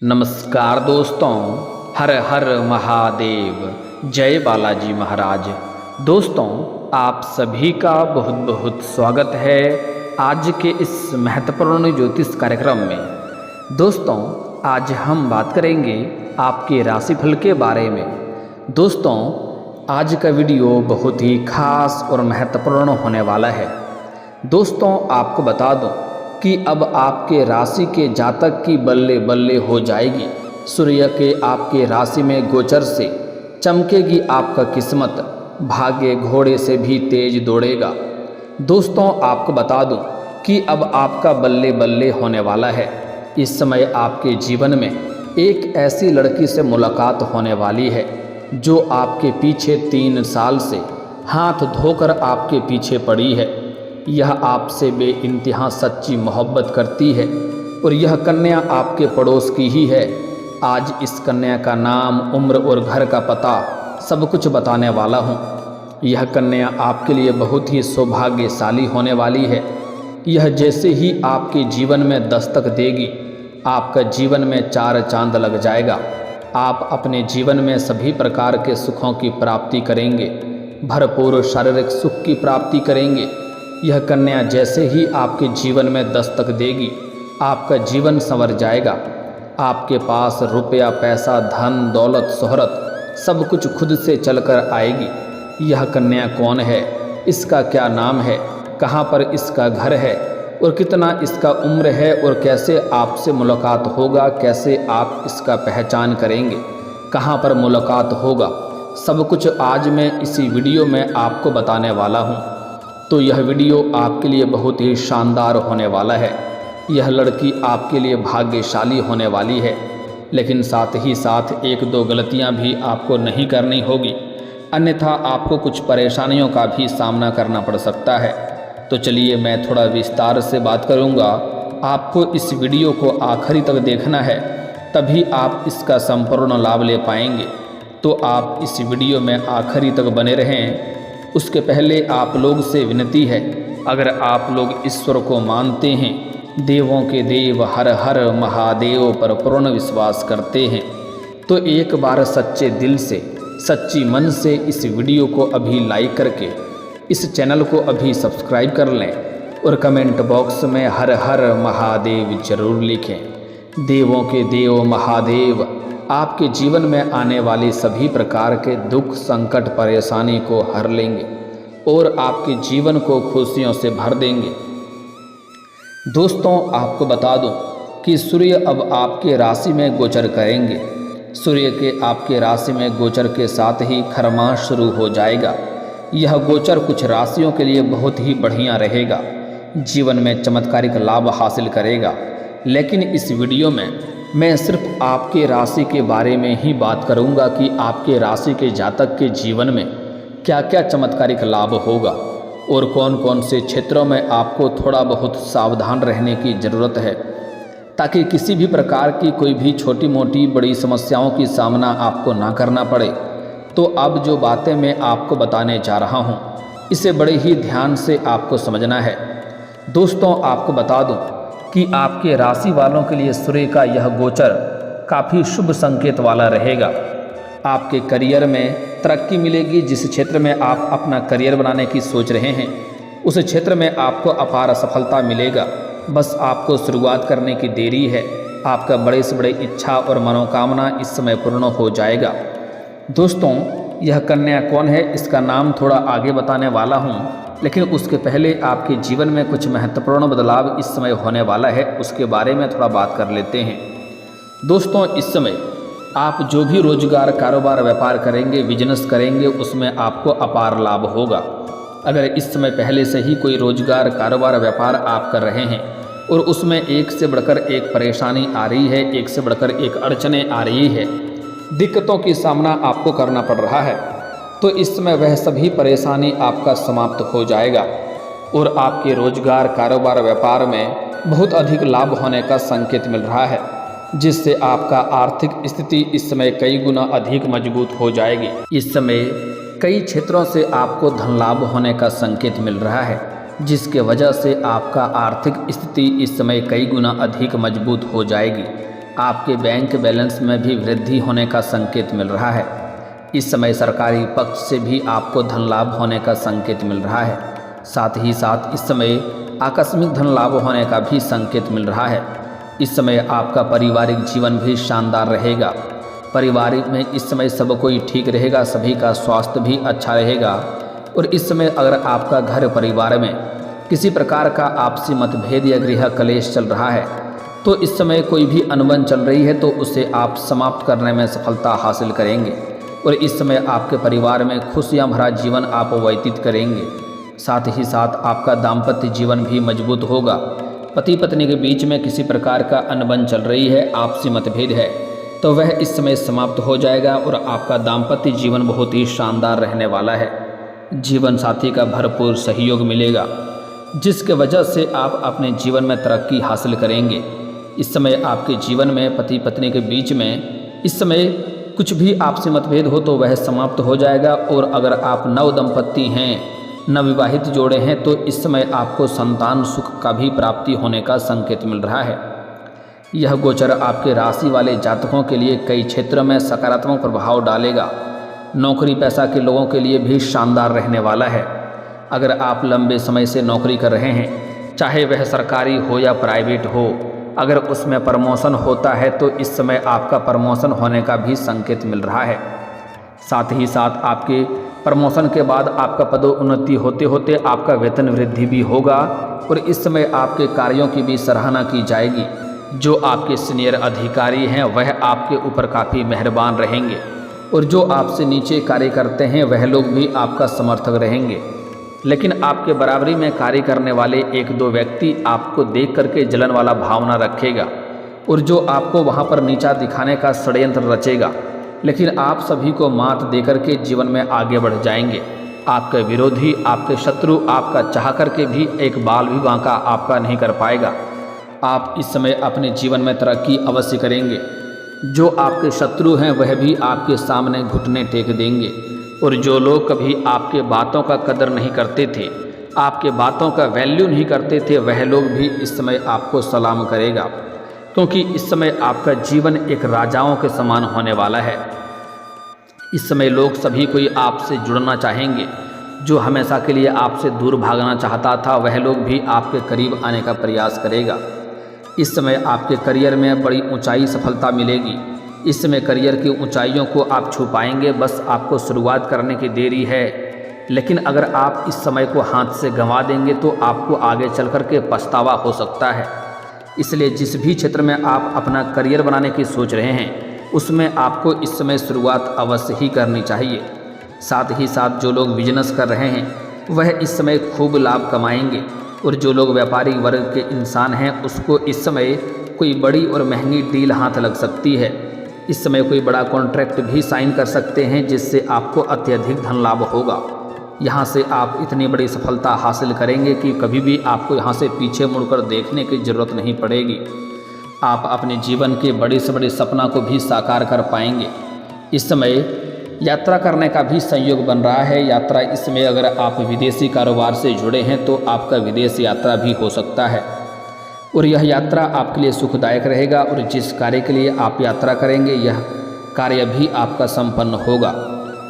नमस्कार दोस्तों, हर हर महादेव, जय बालाजी महाराज। दोस्तों, आप सभी का बहुत बहुत स्वागत है आज के इस महत्वपूर्ण ज्योतिष कार्यक्रम में। दोस्तों, आज हम बात करेंगे आपके राशिफल के बारे में। दोस्तों, आज का वीडियो बहुत ही खास और महत्वपूर्ण होने वाला है। दोस्तों, आपको बता दूं कि अब आपके राशि के जातक की बल्ले बल्ले हो जाएगी। सूर्य के आपके राशि में गोचर से चमकेगी आपका किस्मत, भाग्य घोड़े से भी तेज दौड़ेगा। दोस्तों, आपको बता दूं कि अब आपका बल्ले बल्ले होने वाला है। इस समय आपके जीवन में एक ऐसी लड़की से मुलाकात होने वाली है जो आपके पीछे 3 साल से हाथ धोकर आपके पीछे पड़ी है। यह आपसे बेइंतहा सच्ची मोहब्बत करती है और यह कन्या आपके पड़ोस की ही है। आज इस कन्या का नाम, उम्र और घर का पता सब कुछ बताने वाला हूँ। यह कन्या आपके लिए बहुत ही सौभाग्यशाली होने वाली है। यह जैसे ही आपके जीवन में दस्तक देगी, आपका जीवन में 4 चांद लग जाएगा। आप अपने जीवन में सभी प्रकार के सुखों की प्राप्ति करेंगे, भरपूर शारीरिक सुख की प्राप्ति करेंगे। यह कन्या जैसे ही आपके जीवन में दस्तक देगी, आपका जीवन संवर जाएगा। आपके पास रुपया, पैसा, धन, दौलत, शोहरत सब कुछ खुद से चलकर आएगी। यह कन्या कौन है, इसका क्या नाम है, कहाँ पर इसका घर है और कितना इसका उम्र है और कैसे आपसे मुलाकात होगा, कैसे आप इसका पहचान करेंगे, कहाँ पर मुलाकात होगा, सब कुछ आज मैं इसी वीडियो में आपको बताने वाला हूँ। तो यह वीडियो आपके लिए बहुत ही शानदार होने वाला है। यह लड़की आपके लिए भाग्यशाली होने वाली है, लेकिन साथ ही साथ 1-2 गलतियां भी आपको नहीं करनी होगी, अन्यथा आपको कुछ परेशानियों का भी सामना करना पड़ सकता है। तो चलिए मैं थोड़ा विस्तार से बात करूंगा। आपको इस वीडियो को आखिरी तक देखना है, तभी आप इसका संपूर्ण लाभ ले पाएंगे। तो आप इस वीडियो में आखिरी तक बने रहें। उसके पहले आप लोग से विनती है, अगर आप लोग ईश्वर को मानते हैं, देवों के देव हर हर महादेव पर पूर्ण विश्वास करते हैं, तो एक बार सच्चे दिल से, सच्ची मन से इस वीडियो को अभी लाइक करके इस चैनल को अभी सब्सक्राइब कर लें और कमेंट बॉक्स में हर हर महादेव जरूर लिखें। देवों के देव महादेव आपके जीवन में आने वाले सभी प्रकार के दुख, संकट, परेशानी को हर लेंगे और आपके जीवन को खुशियों से भर देंगे। दोस्तों, आपको बता दूं कि सूर्य अब आपके राशि में गोचर करेंगे। सूर्य के आपके राशि में गोचर के साथ ही खरमास शुरू हो जाएगा। यह गोचर कुछ राशियों के लिए बहुत ही बढ़िया रहेगा, जीवन में चमत्कारिक लाभ हासिल करेगा। लेकिन इस वीडियो में मैं सिर्फ आपके राशि के बारे में ही बात करूंगा कि आपके राशि के जातक के जीवन में क्या क्या चमत्कारिक लाभ होगा और कौन कौन से क्षेत्रों में आपको थोड़ा बहुत सावधान रहने की ज़रूरत है, ताकि किसी भी प्रकार की कोई भी छोटी मोटी बड़ी समस्याओं की सामना आपको ना करना पड़े। तो अब जो बातें मैं आपको बताने जा रहा हूँ, इसे बड़े ही ध्यान से आपको समझना है। दोस्तों, आपको बता दूँ कि आपके राशि वालों के लिए सूर्य का यह गोचर काफ़ी शुभ संकेत वाला रहेगा। आपके करियर में तरक्की मिलेगी। जिस क्षेत्र में आप अपना करियर बनाने की सोच रहे हैं, उस क्षेत्र में आपको अपार सफलता मिलेगा। बस आपको शुरुआत करने की देरी है। आपका बड़े से बड़े इच्छा और मनोकामना इस समय पूर्ण हो जाएगा। दोस्तों, यह कन्या कौन है, इसका नाम थोड़ा आगे बताने वाला हूँ, लेकिन उसके पहले आपके जीवन में कुछ महत्वपूर्ण बदलाव इस समय होने वाला है, उसके बारे में थोड़ा बात कर लेते हैं। दोस्तों, इस समय आप जो भी रोजगार, कारोबार, व्यापार करेंगे, बिजनेस करेंगे, उसमें आपको अपार लाभ होगा। अगर इस समय पहले से ही कोई रोजगार, कारोबार, व्यापार आप कर रहे हैं और उसमें एक से बढ़कर एक परेशानी आ रही है, एक से बढ़कर एक अड़चनें आ रही है, दिक्कतों की सामना आपको करना पड़ रहा है, तो इस समय वह सभी परेशानी आपका समाप्त हो जाएगा और आपके रोजगार, कारोबार, व्यापार में बहुत अधिक लाभ होने का संकेत मिल रहा है, जिससे आपका आर्थिक स्थिति इस समय कई गुना अधिक मजबूत हो जाएगी। इस समय कई क्षेत्रों से आपको धन लाभ होने का संकेत मिल रहा है, जिसके वजह से आपका आर्थिक स्थिति इस समय कई गुना अधिक मजबूत हो जाएगी। आपके बैंक बैलेंस में भी वृद्धि होने का संकेत मिल रहा है। इस समय सरकारी पक्ष से भी आपको धन लाभ होने का संकेत मिल रहा है। साथ ही साथ इस समय आकस्मिक धन लाभ होने का भी संकेत मिल रहा है। इस समय आपका पारिवारिक जीवन भी शानदार रहेगा। परिवार में इस समय सब कोई ठीक रहेगा, सभी का स्वास्थ्य भी अच्छा रहेगा। और इस समय अगर आपका घर परिवार में किसी प्रकार का आपसी मतभेद या गृह कलेश चल रहा है तो इस समय कोई भी अनबन चल रही है तो उसे आप समाप्त करने में सफलता हासिल करेंगे। और इस समय आपके परिवार में खुशियां भरा जीवन आप व्यतीत करेंगे। साथ ही साथ आपका दाम्पत्य जीवन भी मजबूत होगा। पति पत्नी के बीच में किसी प्रकार का अनबन चल रही है, आपसी मतभेद है, तो वह इस समय समाप्त हो जाएगा और आपका दाम्पत्य जीवन बहुत ही शानदार रहने वाला है। जीवन साथी का भरपूर सहयोग मिलेगा, जिसके वजह से आप अपने जीवन में तरक्की हासिल करेंगे। इस समय आपके जीवन में पति पत्नी के बीच में इस समय कुछ भी आपसी मतभेद हो तो वह समाप्त हो जाएगा। और अगर आप नव दंपत्ति हैं, नवविवाहित जोड़े हैं, तो इस समय आपको संतान सुख का भी प्राप्ति होने का संकेत मिल रहा है। यह गोचर आपके राशि वाले जातकों के लिए कई क्षेत्रों में सकारात्मक प्रभाव डालेगा। नौकरी पेशा के लोगों के लिए भी शानदार रहने वाला है। अगर आप लंबे समय से नौकरी कर रहे हैं, चाहे वह सरकारी हो या प्राइवेट हो, अगर उसमें प्रमोशन होता है तो इस समय आपका प्रमोशन होने का भी संकेत मिल रहा है। साथ ही साथ आपके प्रमोशन के बाद आपका पदोन्नति होते होते आपका वेतन वृद्धि भी होगा। और इस समय आपके कार्यों की भी सराहना की जाएगी। जो आपके सीनियर अधिकारी हैं वह आपके ऊपर काफ़ी मेहरबान रहेंगे और जो आपसे नीचे कार्य करते हैं वह लोग भी आपका समर्थक रहेंगे। लेकिन आपके बराबरी में कार्य करने वाले एक दो व्यक्ति आपको देख करके जलन वाला भावना रखेगा और जो आपको वहां पर नीचा दिखाने का षड्यंत्र रचेगा। लेकिन आप सभी को मात देकर के जीवन में आगे बढ़ जाएंगे। आपके विरोधी, आपके शत्रु आपका चाह करके भी एक बाल भी बांका आपका नहीं कर पाएगा। आप इस समय अपने जीवन में तरक्की अवश्य करेंगे। जो आपके शत्रु हैं वह भी आपके सामने घुटने टेक देंगे। और जो लोग कभी आपके बातों का कदर नहीं करते थे, आपके बातों का वैल्यू नहीं करते थे, वह लोग भी इस समय आपको सलाम करेगा। क्योंकि इस समय आपका जीवन एक राजाओं के समान होने वाला है। इस समय लोग सभी कोई आपसे जुड़ना चाहेंगे। जो हमेशा के लिए आपसे दूर भागना चाहता था वह लोग भी आपके करीब आने का प्रयास करेगा। इस समय आपके करियर में बड़ी ऊंचाई सफलता मिलेगी। इस समय करियर की ऊंचाइयों को आप छू पाएंगे। बस आपको शुरुआत करने की देरी है। लेकिन अगर आप इस समय को हाथ से गंवा देंगे तो आपको आगे चल कर के पछतावा हो सकता है। इसलिए जिस भी क्षेत्र में आप अपना करियर बनाने की सोच रहे हैं उसमें आपको इस समय शुरुआत अवश्य ही करनी चाहिए। साथ ही साथ जो लोग बिजनेस कर रहे हैं वह इस समय खूब लाभ कमाएंगे। और जो लोग व्यापारी वर्ग के इंसान हैं उसको इस समय कोई बड़ी और महंगी डील हाथ लग सकती है। इस समय कोई बड़ा कॉन्ट्रैक्ट भी साइन कर सकते हैं जिससे आपको अत्यधिक धन लाभ होगा। यहाँ से आप इतनी बड़ी सफलता हासिल करेंगे कि कभी भी आपको यहाँ से पीछे मुड़कर देखने की ज़रूरत नहीं पड़ेगी। आप अपने जीवन के बड़े से बड़े सपना को भी साकार कर पाएंगे। इस समय यात्रा करने का भी संयोग बन रहा है। यात्रा इस समय अगर आप विदेशी कारोबार से जुड़े हैं तो आपका विदेश यात्रा भी हो सकता है और यह यात्रा आपके लिए सुखदायक रहेगा। और जिस कार्य के लिए आप यात्रा करेंगे यह कार्य भी आपका संपन्न होगा।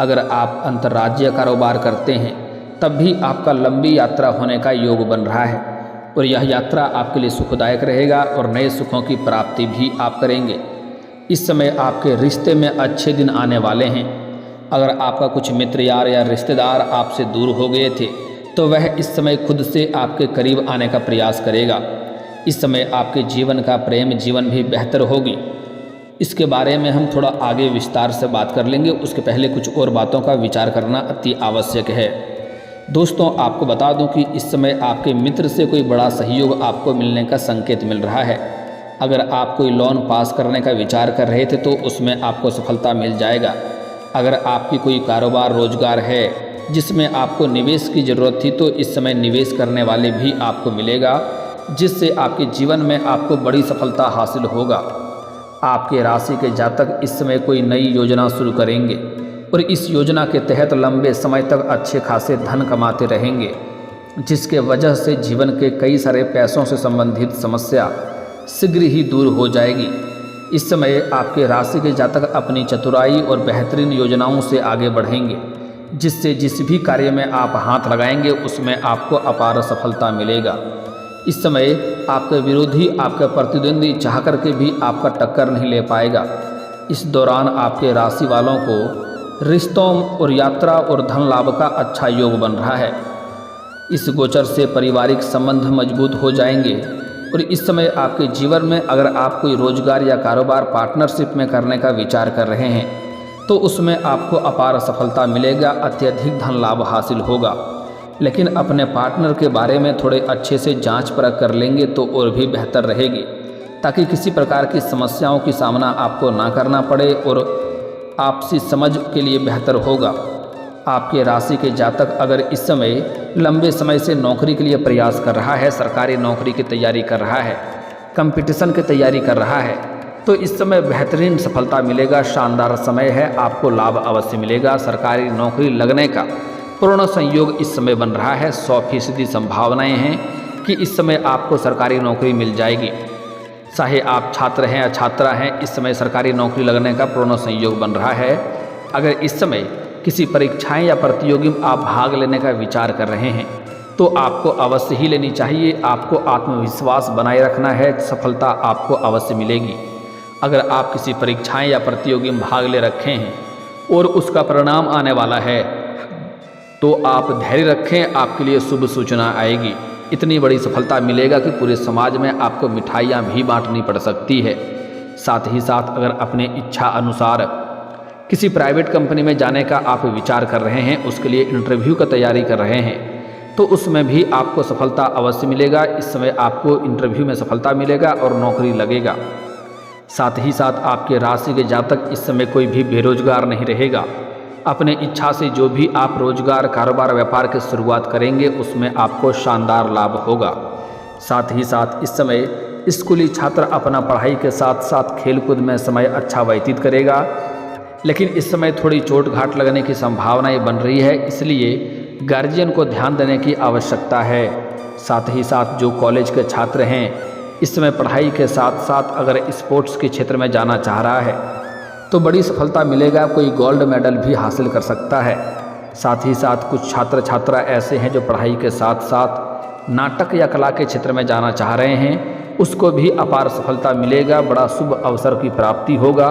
अगर आप अंतर्राज्यीय कारोबार करते हैं तब भी आपका लंबी यात्रा होने का योग बन रहा है और यह यात्रा आपके लिए सुखदायक रहेगा और नए सुखों की प्राप्ति भी आप करेंगे। इस समय आपके रिश्ते में अच्छे दिन आने वाले हैं। अगर आपका कुछ मित्र यार या रिश्तेदार आपसे दूर हो गए थे तो वह इस समय खुद से आपके करीब आने का प्रयास करेगा। इस समय आपके जीवन का प्रेम जीवन भी बेहतर होगी। इसके बारे में हम थोड़ा आगे विस्तार से बात कर लेंगे। उसके पहले कुछ और बातों का विचार करना अति आवश्यक है। दोस्तों आपको बता दूं कि इस समय आपके मित्र से कोई बड़ा सहयोग आपको मिलने का संकेत मिल रहा है। अगर आप कोई लोन पास करने का विचार कर रहे थे तो उसमें आपको सफलता मिल जाएगा। अगर आपकी कोई कारोबार रोजगार है जिसमें आपको निवेश की ज़रूरत थी तो इस समय निवेश करने वाले भी आपको मिलेगा, जिससे आपके जीवन में आपको बड़ी सफलता हासिल होगा। आपके राशि के जातक इस समय कोई नई योजना शुरू करेंगे और इस योजना के तहत लंबे समय तक अच्छे खासे धन कमाते रहेंगे, जिसके वजह से जीवन के कई सारे पैसों से संबंधित समस्या शीघ्र ही दूर हो जाएगी। इस समय आपके राशि के जातक अपनी चतुराई और बेहतरीन योजनाओं से आगे बढ़ेंगे, जिससे जिस भी कार्य में आप हाथ लगाएंगे उसमें आपको अपार सफलता मिलेगा। इस समय आपके विरोधी, आपके प्रतिद्वंदी चाह करके भी आपका टक्कर नहीं ले पाएगा। इस दौरान आपके राशि वालों को रिश्तों और यात्रा और धन लाभ का अच्छा योग बन रहा है। इस गोचर से पारिवारिक संबंध मजबूत हो जाएंगे और इस समय आपके जीवन में अगर आप कोई रोजगार या कारोबार पार्टनरशिप में करने का विचार कर रहे हैं तो उसमें आपको अपार सफलता मिलेगा, अत्यधिक धन लाभ हासिल होगा। लेकिन अपने पार्टनर के बारे में थोड़े अच्छे से जांच परख कर लेंगे तो और भी बेहतर रहेगी, ताकि किसी प्रकार की समस्याओं की सामना आपको ना करना पड़े और आपसी समझ के लिए बेहतर होगा। आपके राशि के जातक अगर इस समय लंबे समय से नौकरी के लिए प्रयास कर रहा है, सरकारी नौकरी की तैयारी कर रहा है, कंपटीशन की तैयारी कर रहा है, तो इस समय बेहतरीन सफलता मिलेगा। शानदार समय है, आपको लाभ अवश्य मिलेगा। सरकारी नौकरी लगने का पूर्ण संयोग इस समय बन रहा है। 100% संभावनाएं हैं कि इस समय आपको सरकारी नौकरी मिल जाएगी। चाहे आप छात्र हैं या छात्रा हैं, इस समय सरकारी नौकरी लगने का पूर्ण संयोग बन रहा है। अगर इस समय किसी परीक्षाएं या प्रतियोगी में आप भाग लेने का विचार कर रहे हैं तो आपको अवश्य ही लेनी चाहिए। आपको आत्मविश्वास बनाए रखना है, सफलता आपको अवश्य मिलेगी। अगर आप किसी परीक्षाएं या प्रतियोगी में भाग ले रखे हैं और उसका परिणाम आने वाला है तो आप धैर्य रखें, आपके लिए शुभ सूचना आएगी। इतनी बड़ी सफलता मिलेगा कि पूरे समाज में आपको मिठाइयाँ भी बांटनी पड़ सकती है। साथ ही साथ अगर अपने इच्छा अनुसार किसी प्राइवेट कंपनी में जाने का आप विचार कर रहे हैं, उसके लिए इंटरव्यू का तैयारी कर रहे हैं, तो उसमें भी आपको सफलता अवश्य मिलेगा। इस समय आपको इंटरव्यू में सफलता मिलेगा और नौकरी लगेगा। साथ ही साथ आपके राशि के जातक इस समय कोई भी बेरोजगार नहीं रहेगा। अपने इच्छा से जो भी आप रोजगार, कारोबार, व्यापार की शुरुआत करेंगे उसमें आपको शानदार लाभ होगा। साथ ही साथ इस समय स्कूली छात्र अपना पढ़ाई के साथ साथ खेलकूद में समय अच्छा व्यतीत करेगा, लेकिन इस समय थोड़ी चोट घाट लगने की संभावनाएं बन रही है, इसलिए गार्जियन को ध्यान देने की आवश्यकता है। साथ ही साथ जो कॉलेज के छात्र हैं इस समय पढ़ाई के साथ साथ अगर स्पोर्ट्स के क्षेत्र में जाना चाह रहा है तो बड़ी सफलता मिलेगा, कोई गोल्ड मेडल भी हासिल कर सकता है। साथ ही साथ कुछ छात्र छात्रा ऐसे हैं जो पढ़ाई के साथ साथ नाटक या कला के क्षेत्र में जाना चाह रहे हैं, उसको भी अपार सफलता मिलेगा, बड़ा शुभ अवसर की प्राप्ति होगा,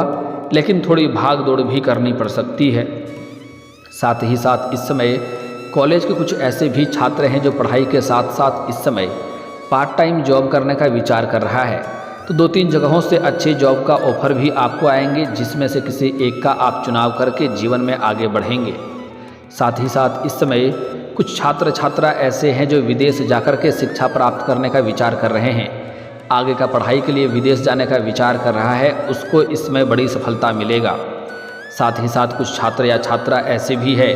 लेकिन थोड़ी भाग दौड़ भी करनी पड़ सकती है। साथ ही साथ इस समय कॉलेज के कुछ ऐसे भी छात्र हैं जो पढ़ाई के साथ साथ इस समय पार्ट टाइम जॉब करने का विचार कर रहा है, तो 2-3 जगहों से अच्छे जॉब का ऑफर भी आपको आएंगे, जिसमें से किसी एक का आप चुनाव करके जीवन में आगे बढ़ेंगे। साथ ही साथ इस समय कुछ छात्र छात्रा ऐसे हैं जो विदेश जाकर के शिक्षा प्राप्त करने का विचार कर रहे हैं, आगे का पढ़ाई के लिए विदेश जाने का विचार कर रहा है, उसको इसमें बड़ी सफलता मिलेगा। साथ ही साथ कुछ छात्र या छात्रा ऐसे भी है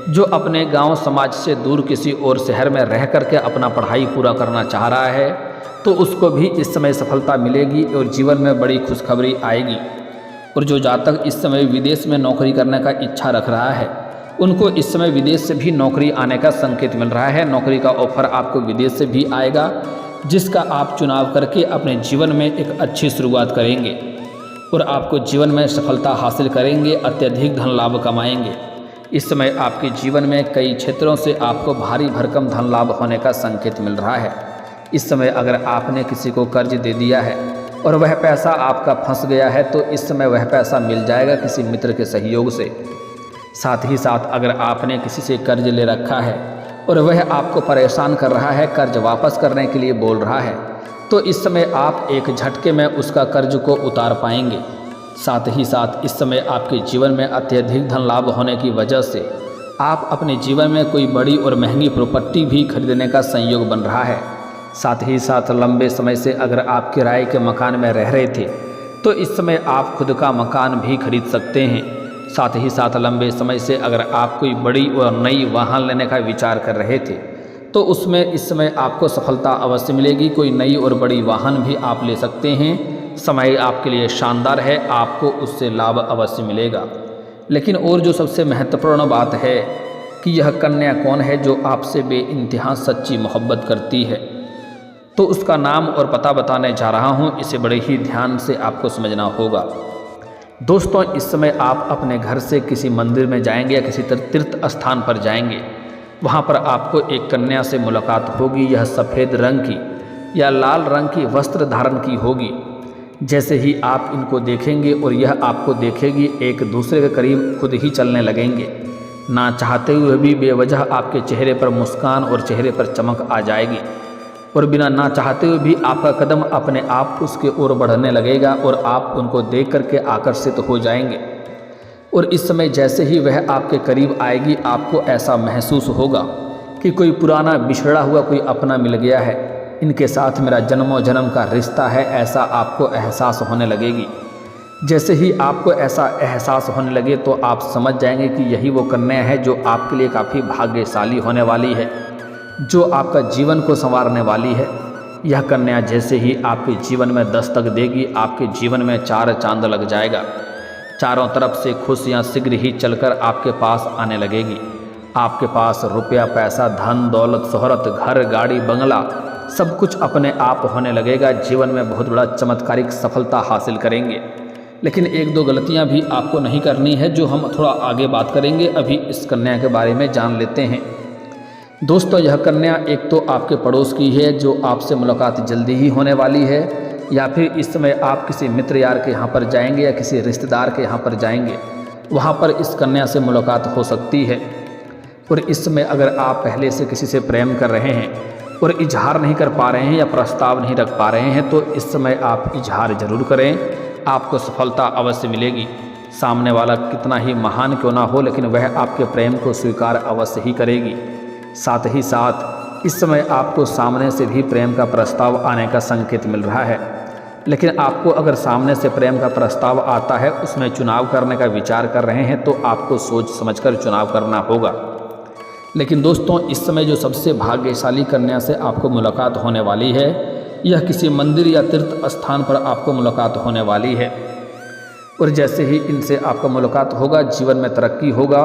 जो अपने गांव समाज से दूर किसी और शहर में रह करके अपना पढ़ाई पूरा करना चाह रहा है, तो उसको भी इस समय सफलता मिलेगी और जीवन में बड़ी खुशखबरी आएगी। और जो जातक इस समय विदेश में नौकरी करने का इच्छा रख रहा है उनको इस समय विदेश से भी नौकरी आने का संकेत मिल रहा है। नौकरी का ऑफर आपको विदेश से भी आएगा, जिसका आप चुनाव करके अपने जीवन में एक अच्छी शुरुआत करेंगे और आपको जीवन में सफलता हासिल करेंगे, अत्यधिक धन लाभ कमाएंगे। इस समय आपके जीवन में कई क्षेत्रों से आपको भारी भरकम धन लाभ होने का संकेत मिल रहा है। इस समय अगर आपने किसी को कर्ज दे दिया है और वह पैसा आपका फंस गया है तो इस समय वह पैसा मिल जाएगा किसी मित्र के सहयोग से। साथ ही साथ अगर आपने किसी से कर्ज ले रखा है और वह आपको परेशान कर रहा है, कर्ज वापस करने के लिए बोल रहा है, तो इस समय आप एक झटके में उसका कर्ज को उतार पाएंगे। साथ ही साथ इस समय आपके जीवन में अत्यधिक धन लाभ होने की वजह से आप अपने जीवन में कोई बड़ी और महंगी प्रॉपर्टी भी खरीदने का संयोग बन रहा है। साथ ही साथ लंबे समय से अगर आप किराए के मकान में रह रहे थे तो इस समय आप खुद का मकान भी खरीद सकते हैं। साथ ही साथ लंबे समय से अगर आप कोई बड़ी और नई वाहन लेने का विचार कर रहे थे तो उसमें इस समय आपको सफलता अवश्य मिलेगी। कोई नई और बड़ी वाहन भी आप ले सकते हैं। समय आपके लिए शानदार है, आपको उससे लाभ अवश्य मिलेगा। लेकिन और जो सबसे महत्वपूर्ण बात है कि यह कन्या कौन है जो आपसे बेइंतहा सच्ची मोहब्बत करती है, तो तो उसका नाम और पता बताने जा रहा हूँ, इसे बड़े ही ध्यान से आपको समझना होगा। दोस्तों, इस समय आप अपने घर से किसी मंदिर में जाएंगे या किसी तीर्थ स्थान पर जाएंगे। वहाँ पर आपको एक कन्या से मुलाकात होगी। यह सफ़ेद रंग की या लाल रंग की वस्त्र धारण की होगी। जैसे ही आप इनको देखेंगे और यह आपको देखेगी, एक दूसरे के करीब खुद ही चलने लगेंगे। ना चाहते हुए भी बेवजह आपके चेहरे पर मुस्कान और चेहरे पर चमक आ जाएगी और बिना ना चाहते हुए भी आपका कदम अपने आप उसके ओर बढ़ने लगेगा और आप उनको देख करके आकर्षित हो जाएंगे। और इस समय जैसे ही वह आपके करीब आएगी, आपको ऐसा महसूस होगा कि कोई पुराना बिछड़ा हुआ कोई अपना मिल गया है, इनके साथ मेरा जन्मों जन्म का रिश्ता है, ऐसा आपको एहसास होने लगेगी। जैसे ही आपको ऐसा एहसास होने लगे तो आप समझ जाएंगे कि यही वो कन्या है जो आपके लिए काफ़ी भाग्यशाली होने वाली है, जो आपका जीवन को संवारने वाली है। यह कन्या जैसे ही आपके जीवन में दस्तक देगी, आपके जीवन में चार चांद लग जाएगा। चारों तरफ से खुशियाँ शीघ्र ही चलकर आपके पास आने लगेगी। आपके पास रुपया पैसा, धन दौलत, शोहरत, घर गाड़ी बंगला सब कुछ अपने आप होने लगेगा। जीवन में बहुत बड़ा चमत्कारिक सफलता हासिल करेंगे। लेकिन एक दो गलतियां भी आपको नहीं करनी है, जो हम थोड़ा आगे बात करेंगे। अभी इस कन्या के बारे में जान लेते हैं। दोस्तों, यह कन्या एक तो आपके पड़ोस की है, जो आपसे मुलाकात जल्दी ही होने वाली है, या फिर इस समय आप किसी मित्र यार के यहाँ पर जाएंगे या किसी रिश्तेदार के यहाँ पर जाएंगे, वहाँ पर इस कन्या से मुलाकात हो सकती है। और इस समय अगर आप पहले से किसी से प्रेम कर रहे हैं और इजहार नहीं कर पा रहे हैं या प्रस्ताव नहीं रख पा रहे हैं, तो इस समय आप इजहार जरूर करें, आपको सफलता अवश्य मिलेगी। सामने वाला कितना ही महान क्यों ना हो, लेकिन वह आपके प्रेम को स्वीकार अवश्य ही करेगी। साथ ही साथ इस समय आपको सामने से भी प्रेम का प्रस्ताव आने का संकेत मिल रहा है। लेकिन आपको अगर सामने से प्रेम का प्रस्ताव आता है, उसमें चुनाव करने का विचार कर रहे हैं, तो आपको सोच समझकर चुनाव करना होगा। लेकिन दोस्तों, इस समय जो सबसे भाग्यशाली कन्या से आपको मुलाकात होने वाली है, यह किसी मंदिर या तीर्थ स्थान पर आपको मुलाकात होने वाली है। और जैसे ही इनसे आपका मुलाकात होगा, जीवन में तरक्की होगा।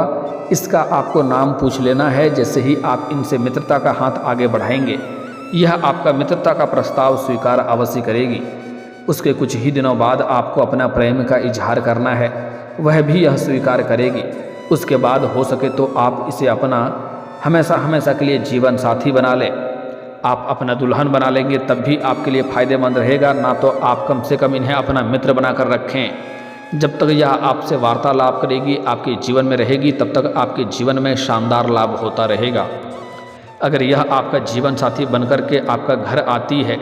इसका आपको नाम पूछ लेना है। जैसे ही आप इनसे मित्रता का हाथ आगे बढ़ाएंगे, यह आपका मित्रता का प्रस्ताव स्वीकार अवश्य करेगी। उसके कुछ ही दिनों बाद आपको अपना प्रेम का इजहार करना है, वह भी यह स्वीकार करेगी। उसके बाद हो सके तो आप इसे अपना हमेशा हमेशा के लिए जीवन साथी बना लें। आप अपना दुल्हन बना लेंगे तब भी आपके लिए फ़ायदेमंद रहेगा। ना तो आप कम से कम इन्हें अपना मित्र बनाकर रखें। जब तक यह आपसे वार्तालाप करेगी, आपके जीवन में रहेगी, तब तक आपके जीवन में शानदार लाभ होता रहेगा। अगर यह आपका जीवन साथी बनकर के आपका घर आती है,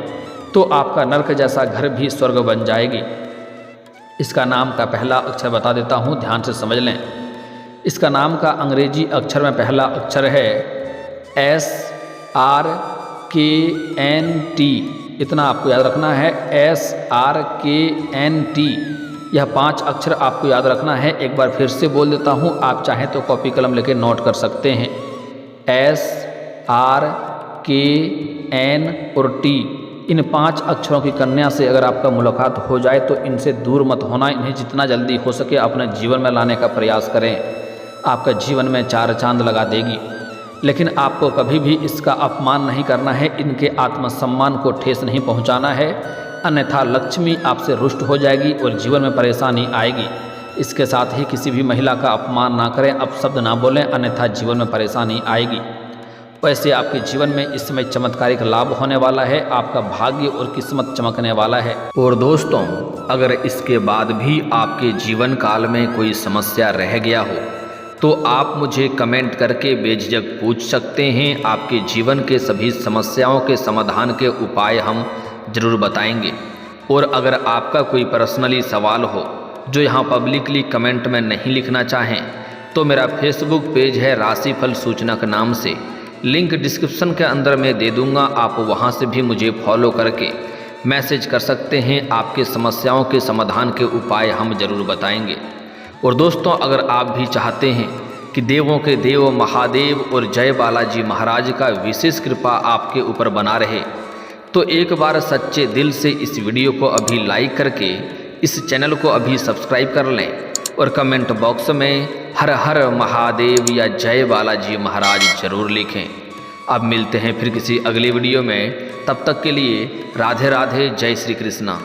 तो आपका नरक जैसा घर भी स्वर्ग बन जाएगी। इसका नाम का पहला अक्षर बता देता हूँ, ध्यान से समझ लें। इसका नाम का अंग्रेजी अक्षर में पहला अक्षर है SRKNT। इतना आपको याद रखना है, SRKNT। यह 5 अक्षर आपको याद रखना है। एक बार फिर से बोल देता हूँ, आप चाहें तो कॉपी कलम लेके नोट कर सकते हैं। SRKN और T, इन 5 अक्षरों की कन्या से अगर आपका मुलाकात हो जाए तो इनसे दूर मत होना। इन्हें जितना जल्दी हो सके अपने जीवन में लाने का प्रयास करें। आपका जीवन में चार चांद लगा देगी। लेकिन आपको कभी भी इसका अपमान नहीं करना है, इनके आत्मसम्मान को ठेस नहीं पहुंचाना है, अन्यथा लक्ष्मी आपसे रुष्ट हो जाएगी और जीवन में परेशानी आएगी। इसके साथ ही किसी भी महिला का अपमान ना करें, अपशब्द ना बोलें, अन्यथा जीवन में परेशानी आएगी। वैसे आपके जीवन में इस समय चमत्कारिक लाभ होने वाला है, आपका भाग्य और किस्मत चमकने वाला है। और दोस्तों, अगर इसके बाद भी आपके जीवन काल में कोई समस्या रह गया हो तो आप मुझे कमेंट करके बेझिझक पूछ सकते हैं। आपके जीवन के सभी समस्याओं के समाधान के उपाय हम जरूर बताएंगे। और अगर आपका कोई पर्सनली सवाल हो जो यहाँ पब्लिकली कमेंट में नहीं लिखना चाहें, तो मेरा फेसबुक पेज है राशिफल सूचनक नाम से, लिंक डिस्क्रिप्शन के अंदर मैं दे दूँगा। आप वहाँ से भी मुझे फॉलो करके मैसेज कर सकते हैं। आपके समस्याओं के समाधान के उपाय हम जरूर बताएंगे। और दोस्तों, अगर आप भी चाहते हैं कि देवों के देव महादेव और जय बालाजी महाराज का विशेष कृपा आपके ऊपर बना रहे, तो एक बार सच्चे दिल से इस वीडियो को अभी लाइक करके इस चैनल को अभी सब्सक्राइब कर लें और कमेंट बॉक्स में हर हर महादेव या जय बालाजी महाराज जरूर लिखें। अब मिलते हैं फिर किसी अगली वीडियो में, तब तक के लिए राधे राधे, जय श्री कृष्णा।